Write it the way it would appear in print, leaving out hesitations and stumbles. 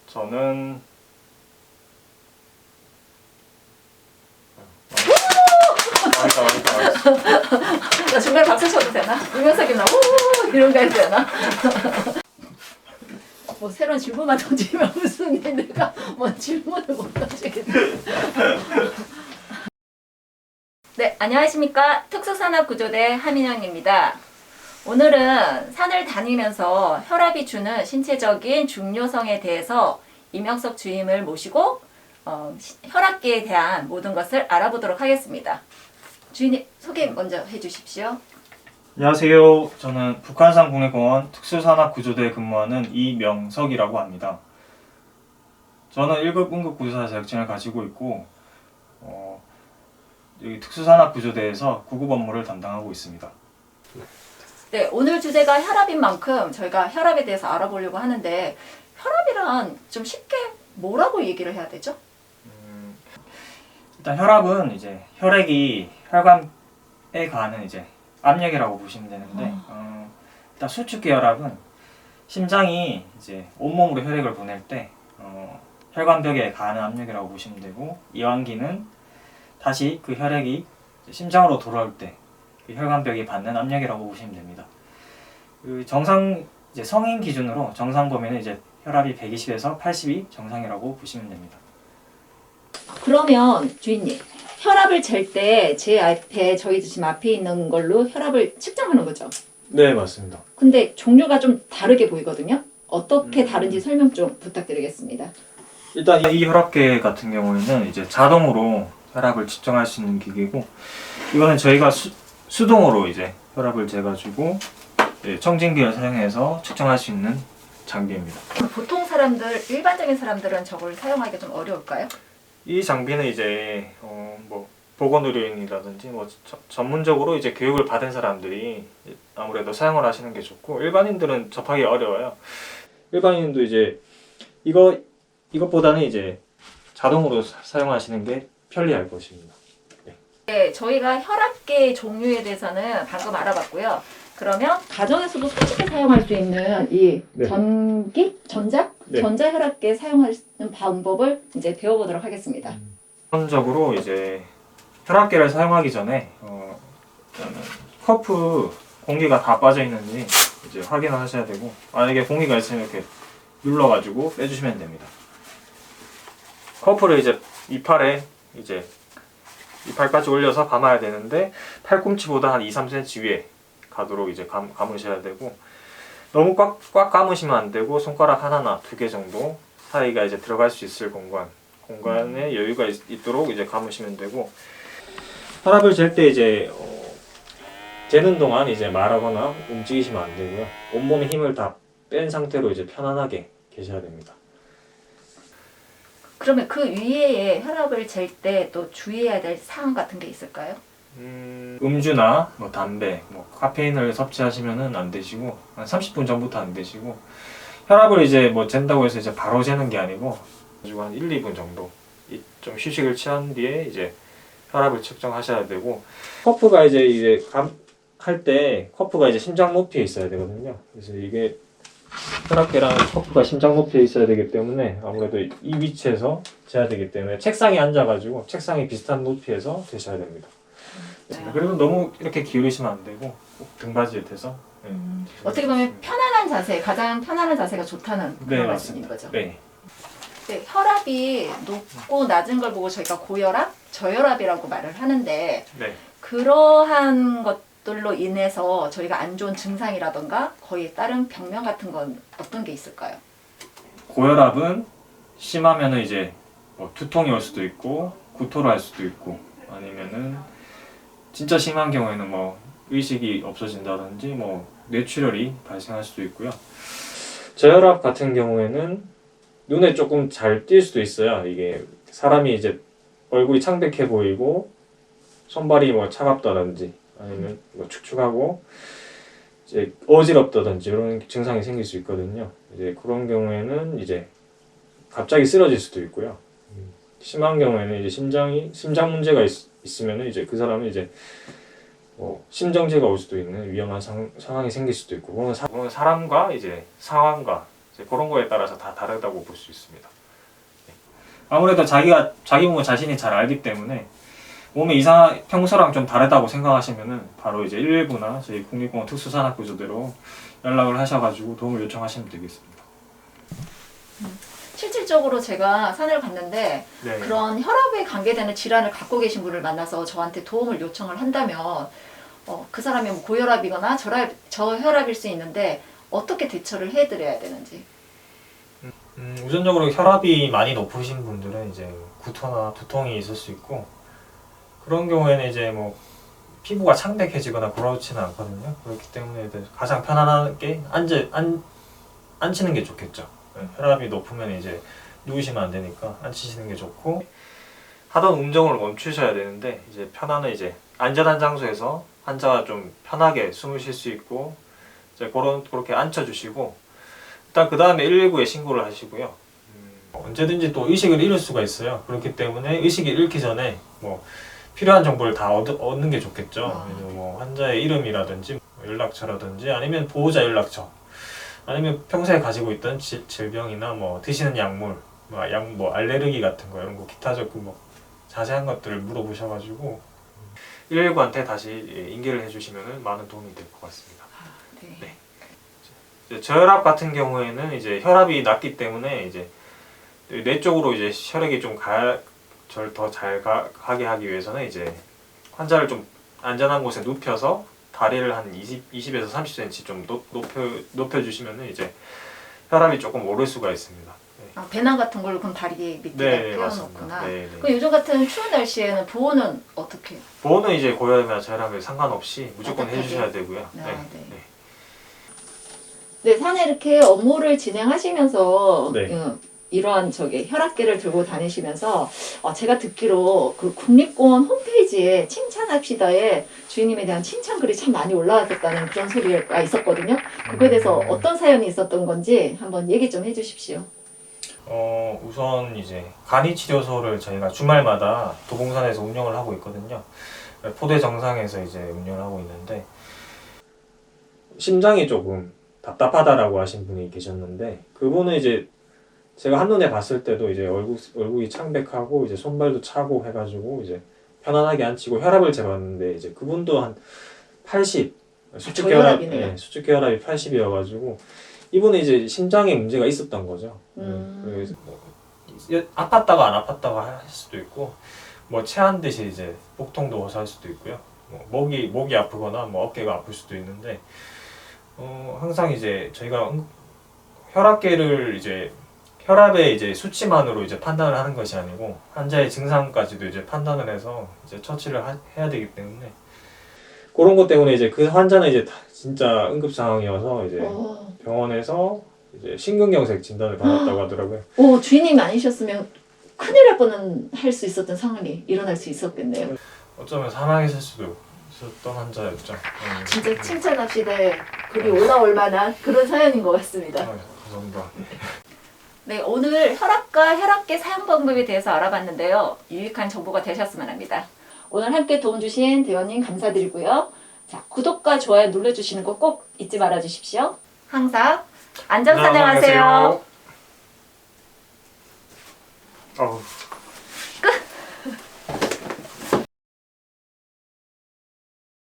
저는 나 중간에 박수 쳐도 되나? 유명석이나 우 이런 거 해도 되나? 뭐 새로운 질문만 던지면 무슨 내가 뭐 질문을 못 던지겠네. 네, 안녕하십니까. 특수산업구조대 하민영입니다. 오늘은 산을 다니면서 혈압이 주는 신체적인 중요성에 대해서 이명석 주임을 모시고 혈압계에 대한 모든 것을 알아보도록 하겠습니다. 주인님 소개 먼저 해주십시오. 안녕하세요. 저는 북한산 국립공원 특수산업구조대에 근무하는 이명석이라고 합니다. 저는 1급 응급구조사 자격증을 가지고 있고 여기 특수산업구조대에서 구급 업무를 담당하고 있습니다. 네, 오늘 주제가 혈압인 만큼 저희가 혈압에 대해서 알아보려고 하는데 혈압이란 좀 쉽게 뭐라고 얘기를 해야 되죠? 일단 혈압은 이제 혈액이 혈관에 가는 이제 압력이라고 보시면 되는데 일단 수축기 혈압은 심장이 이제 온몸으로 혈액을 보낼 때 혈관벽에 가는 압력이라고 보시면 되고, 이완기는 다시 그 혈액이 심장으로 돌아올 때 그 혈관벽이 받는 압력이라고 보시면 됩니다. 그 정상 이제 성인 기준으로 정상 범위는 이제 혈압이 120에서 80이 정상이라고 보시면 됩니다. 그러면 주인님 혈압을 잴 때 제 앞에 저희 지금 앞에 있는 걸로 혈압을 측정하는 거죠? 네, 맞습니다. 근데 종류가 좀 다르게 보이거든요. 어떻게 다른지 설명 좀 부탁드리겠습니다. 일단 이 혈압계 같은 경우에는 이제 자동으로 혈압을 측정할 수 있는 기계고, 이거는 저희가 수동으로 이제 혈압을 재가지고 청진기를 사용해서 측정할 수 있는 장비입니다. 보통 사람들, 일반적인 사람들은 저걸 사용하기가 좀 어려울까요? 이 장비는 이제 뭐 보건의료인이라든지 뭐 전문적으로 이제 교육을 받은 사람들이 아무래도 사용을 하시는 게 좋고, 일반인들은 접하기 어려워요. 일반인도 이제 이것보다는 이제 자동으로 사용하시는 게 편리할 것입니다. 네, 저희가 혈압계 종류에 대해서는 방금 알아봤고요. 그러면 가정에서도 솔직히 사용할 수 있는 이 전기, 전자 혈압계 사용하는 방법을 이제 배워보도록 하겠습니다. 기본적으로 이제 혈압계를 사용하기 전에 커프 공기가 다 빠져 있는지 이제 확인을 하셔야 되고, 만약에 공기가 있으면 이렇게 눌러가지고 빼주시면 됩니다. 커프를 이제 이팔에 이제 이팔까지 올려서 감아야 되는데, 팔꿈치보다 한 2-3cm 위에 가도록 이제 감으셔야 되고, 너무 꽉 감으시면 안 되고 손가락 하나나 2개 정도 사이가 이제 들어갈 수 있을 공간에 여유가 있도록 이제 감으시면 되고, 혈압을 잴 때 이제 재는 동안 이제 말하거나 움직이시면 안 되고요. 온몸에 힘을 다 뺀 상태로 이제 편안하게 계셔야 됩니다. 그러면 그 위에 혈압을 잴 때 또 주의해야 될 사항 같은 게 있을까요? 음주나 뭐 담배, 뭐 카페인을 섭취하시면은 안 되시고, 한 30분 전부터 안 되시고, 혈압을 이제 뭐 잰다고 해서 이제 바로 재는 게 아니고 가지고 한 1-2분 정도 좀 휴식을 취한 뒤에 이제 혈압을 측정하셔야 되고, 커프가 이제 할 때 커프가 이제 심장 높이에 있어야 되거든요. 그래서 이게 혈압계랑 커프가 심장 높이에 있어야 되기 때문에 아무래도 이 위치에서 재야 되기 때문에 책상에 앉아가지고 책상이 비슷한 높이에서 재셔야 됩니다. 그리고 너무 이렇게 기울이시면 안 되고 꼭 등받이에 대서. 어떻게 보면 편안한 자세, 가장 편안한 자세가 좋다는 그런 네, 말씀인 맞습니다. 거죠. 네. 네, 혈압이 높고 낮은 걸 보고 저희가 고혈압, 저혈압이라고 말을 하는데 네. 그러한 것들로 인해서 저희가 안 좋은 증상이라던가 거의 다른 병명 같은 건 어떤 게 있을까요? 고혈압은 심하면은 이제 뭐 두통이 올 수도 있고 구토를 할 수도 있고, 아니면은 진짜 심한 경우에는 뭐 의식이 없어진다든지 뭐 뇌출혈이 발생할 수도 있고요. 저혈압 같은 경우에는 눈에 조금 잘 띌 수도 있어요. 이게 사람이 이제 얼굴이 창백해 보이고 손발이 뭐 차갑다든지 아니면 뭐 축축하고 이제 어지럽다든지 이런 증상이 생길 수 있거든요. 이제 그런 경우에는 이제 갑자기 쓰러질 수도 있고요. 심한 경우에는 이제 심장 문제가 있으면 이제 그 사람은 이제 심정지가 올 수도 있는 위험한 상황이 생길 수도 있고, 그건 사람과 이제 상황과 이제 그런 거에 따라서 다 다르다고 볼 수 있습니다. 아무래도 자기 몸을 자신이 잘 알기 때문에 몸의 이상 평소랑 좀 다르다고 생각하시면은 바로 이제 119나 저희 국립공원 특수산악구조대로 연락을 하셔가지고 도움을 요청하시면 되겠습니다. 실질적으로 제가 산을 갔는데 네. 그런 혈압에 관계되는 질환을 갖고 계신 분을 만나서 저한테 도움을 요청을 한다면 그 사람이 뭐 고혈압이거나 저혈압일 수 있는데 어떻게 대처를 해드려야 되는지. 우선적으로 혈압이 많이 높으신 분들은 이제 구토나 두통이 있을 수 있고, 그런 경우에는 이제 뭐 피부가 창백해지거나 그렇지는 않거든요. 그렇기 때문에 가장 편안하게 앉히는 게 좋겠죠. 혈압이 높으면 이제 누우시면 안 되니까 앉히시는 게 좋고, 하던 운동을 멈추셔야 되는데 이제 편안한 이제 안전한 장소에서 환자가 좀 편하게 숨을 쉴 수 있고 이제 그렇게 앉혀주시고, 일단 그 다음에 119에 신고를 하시고요. 언제든지 또 의식을 잃을 수가 있어요. 그렇기 때문에 의식을 잃기 전에 뭐 필요한 정보를 다 얻는 게 좋겠죠. 뭐 환자의 이름이라든지 연락처라든지 아니면 보호자 연락처, 아니면 평소에 가지고 있던 질병이나 뭐 드시는 약물, 뭐 알레르기 같은 거 이런 거 기타적 뭐 자세한 것들을 물어보셔가지고 119한테 다시 인계를 해주시면 많은 도움이 될 것 같습니다. 네. 네. 이제 저혈압 같은 경우에는 이제 혈압이 낮기 때문에 이제 뇌 쪽으로 이제 혈액이 좀 더 잘 가게 하기 위해서는 이제 환자를 좀 안전한 곳에 눕혀서 다리를 한 20에서 30cm 좀 높여주시면 이제 혈압이 조금 오를 수가 있습니다. 네. 배낭 같은 걸 그럼 다리 밑에다 네, 끼워놓구나. 네. 그럼 요즘 같은 추운 날씨에는 보호는 어떻게? 보호는 이제 고혈압이나 저혈압에 상관없이 무조건 따뜻하게? 해주셔야 되고요. 네. 네. 산에 이렇게 업무를 진행하시면서 네. 이러한 혈압계를 들고 다니시면서 제가 듣기로 그 국립공원 홈페이지에 칭찬합시다에 주인님에 대한 칭찬 글이 참 많이 올라왔다는 그런 소리가 있었거든요. 그거에 대해서 어떤 사연이 있었던 건지 한번 얘기 좀 해주십시오. 우선 이제 간이치료소를 저희가 주말마다 도봉산에서 운영을 하고 있거든요. 포대 정상에서 이제 운영을 하고 있는데, 심장이 조금 답답하다라고 하신 분이 계셨는데, 그분은 이제 제가 한눈에 봤을 때도 이제 얼굴이 창백하고 이제 손발도 차고 해가지고 이제 편안하게 앉히고 혈압을 재봤는데 이제 그분도 한 80, 저혈압이네요. 수축혈압이 80이어가지고 이분은 이제 심장에 문제가 있었던 거죠. 그래서 아팠다가 안 아팠다가 할 수도 있고, 뭐 체한 듯이 이제 복통도 호소할 수도 있고요. 뭐 목이 아프거나 뭐 어깨가 아플 수도 있는데, 항상 이제 저희가 혈압계를 이제 혈압의 이제 수치만으로 이제 판단을 하는 것이 아니고 환자의 증상까지도 이제 판단을 해서 이제 처치를 해야 되기 때문에, 그런 것 때문에 이제 그 환자는 이제 진짜 응급 상황이어서 이제 병원에서 이제 심근경색 진단을 받았다고 하더라고요. 주인님이 아니셨으면 큰일 날 뻔은 할 수 있었던 상황이 일어날 수 있었겠네요. 어쩌면 사망했을 수도 있었던 환자였죠. 진짜 칭찬합시다에 글이 올라올 만한 그런 사연인 것 같습니다. 감사합니다. 네, 오늘 혈압과 혈압계 사용 방법에 대해서 알아봤는데요. 유익한 정보가 되셨으면 합니다. 오늘 함께 도움 주신 대원님 감사드리고요. 자, 구독과 좋아요 눌러주시는 거 꼭 잊지 말아 주십시오. 항상 안전사냥하세요. 어우.